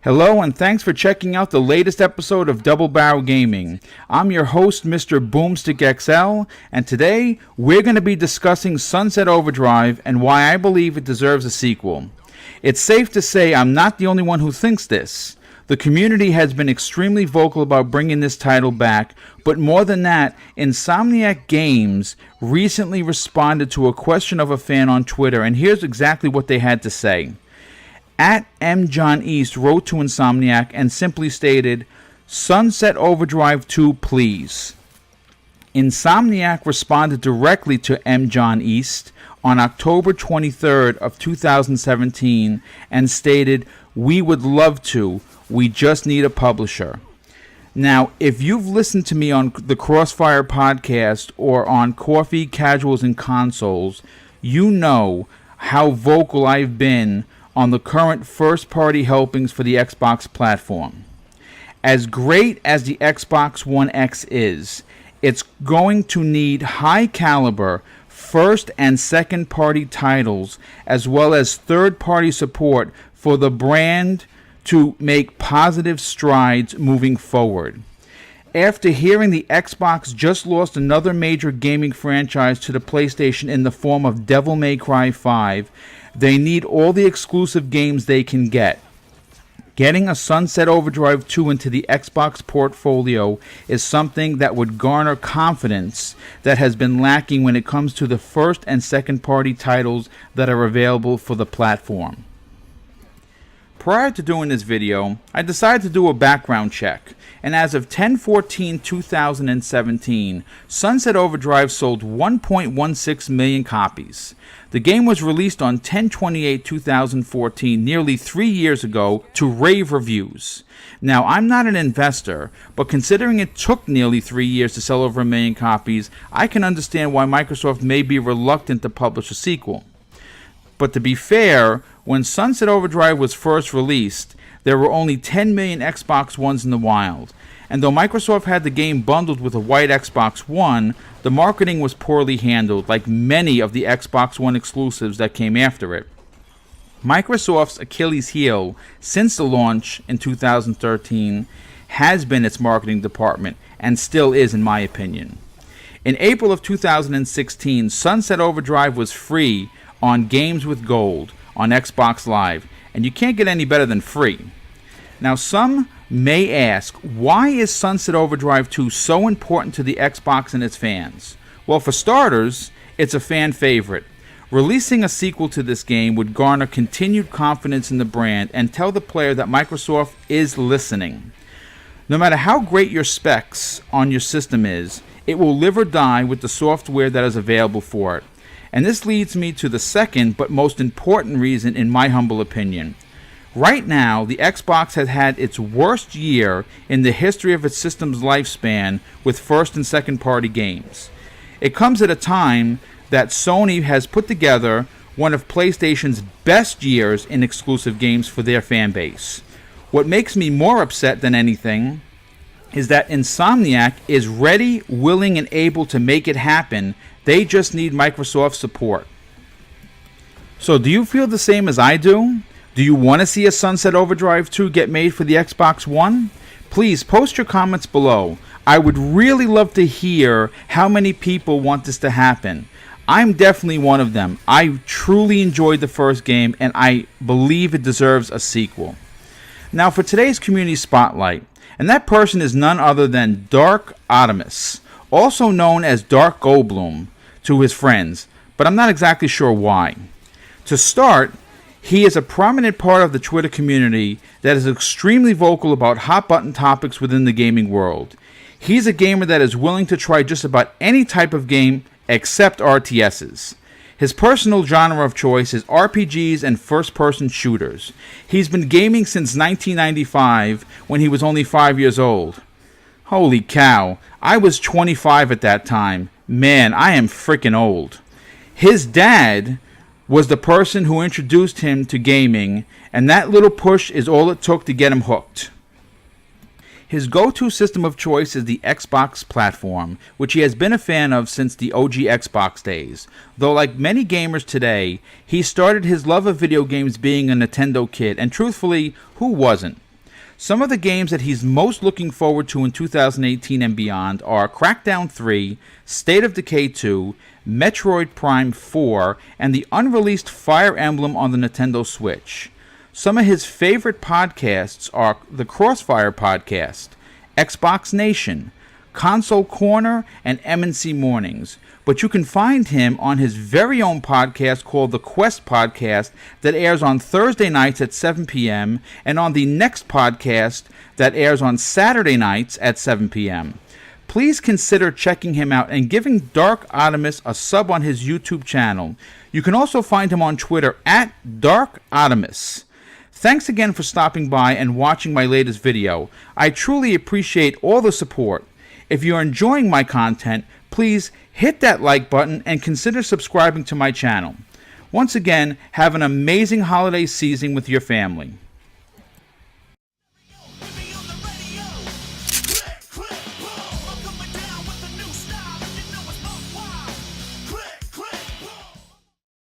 Hello and thanks for checking out the latest episode of Double Barrel Gaming. I'm your host, Mr BoomStick XL, and today we're going to be discussing Sunset Overdrive and why I believe it deserves a sequel. It's safe to say I'm not the only one who thinks this. The community has been extremely vocal about bringing this title back, but more than that, Insomniac Games recently responded to a question of a fan on Twitter, and here's exactly what they had to say. At M. John East wrote to Insomniac and simply stated, "Sunset Overdrive 2, please." Insomniac responded directly to M. John East on October 23rd of 2017 and stated, "We would love to. We just need a publisher." Now, if you've listened to me on the Crossfire podcast or on Coffee, Casuals, and Consoles, you know how vocal I've been on the current first-party helpings for the Xbox platform. As great as the Xbox One X is, it's going to need high-caliber first- and second-party titles as well as third-party support for the brand to make positive strides moving forward. After hearing the Xbox just lost another major gaming franchise to the PlayStation in the form of Devil May Cry 5, they need all the exclusive games they can get. Getting a Sunset Overdrive 2 into the Xbox portfolio is something that would garner confidence that has been lacking when it comes to the first and second party titles that are available for the platform. Prior to doing this video, I decided to do a background check, and as of 10/14/2017, Sunset Overdrive sold 1.16 million copies. The game was released on 10/28/2014, nearly 3 years ago, to rave reviews. Now, I'm not an investor, but considering it took nearly 3 years to sell over 1 million copies, I can understand why Microsoft may be reluctant to publish a sequel. But to be fair, when Sunset Overdrive was first released, there were only 10 million Xbox Ones in the wild. And though Microsoft had the game bundled with a white Xbox One, the marketing was poorly handled, like many of the Xbox One exclusives that came after it. Microsoft's Achilles heel since the launch in 2013 has been its marketing department, and still is in my opinion. In April of 2016, Sunset Overdrive was free on Games with Gold on Xbox Live, and you can't get any better than free. Now, some may ask, why is Sunset Overdrive 2 so important to the Xbox and its fans? Well, for starters, it's a fan favorite. Releasing a sequel to this game would garner continued confidence in the brand and tell the player that Microsoft is listening. No matter how great your specs on your system is, it will live or die with the software that is available for it. And this leads me to the second but most important reason in my humble opinion. Right now, the Xbox has had its worst year in the history of its system's lifespan with first and second party games. It comes at a time that Sony has put together one of PlayStation's best years in exclusive games for their fan base. What makes me more upset than anything is that Insomniac is ready, willing, and able to make it happen. They just need Microsoft support. So do you feel the same as I do? Do you want to see a Sunset Overdrive 2 get made for the Xbox One? Please post your comments below. I would really love to hear how many people want this to happen. I'm definitely one of them. I truly enjoyed the first game, and I believe it deserves a sequel. Now for today's community spotlight, and that person is none other than Dark Optimus, also known as Dark Goldblum to his friends, but I'm not exactly sure why. To start, he is a prominent part of the Twitter community that is extremely vocal about hot-button topics within the gaming world. He's a gamer that is willing to try just about any type of game except RTSs. His personal genre of choice is RPGs and first-person shooters. He's been gaming since 1995 when he was only 5 years old. Holy cow, I was 25 at that time. Man, I am freaking old. His dad was the person who introduced him to gaming, and that little push is all it took to get him hooked. His go-to system of choice is the Xbox platform, which he has been a fan of since the OG Xbox days. Though like many gamers today, he started his love of video games being a Nintendo kid, and truthfully, who wasn't? Some of the games that he's most looking forward to in 2018 and beyond are Crackdown 3, State of Decay 2, Metroid Prime 4, and the unreleased Fire Emblem on the Nintendo Switch. Some of his favorite podcasts are the Crossfire Podcast, Xbox Nation, Console Corner, and M&C Mornings. But you can find him on his very own podcast called The Quest Podcast that airs on Thursday nights at 7 p.m. and on the Next Podcast that airs on Saturday nights at 7 p.m. Please consider checking him out and giving Dark Optimus a sub on his YouTube channel. You can also find him on Twitter at Dark Optimus. Thanks again for stopping by and watching my latest video. I truly appreciate all the support. If you're enjoying my content, please hit that like button and consider subscribing to my channel. Once again, have an amazing holiday season with your family.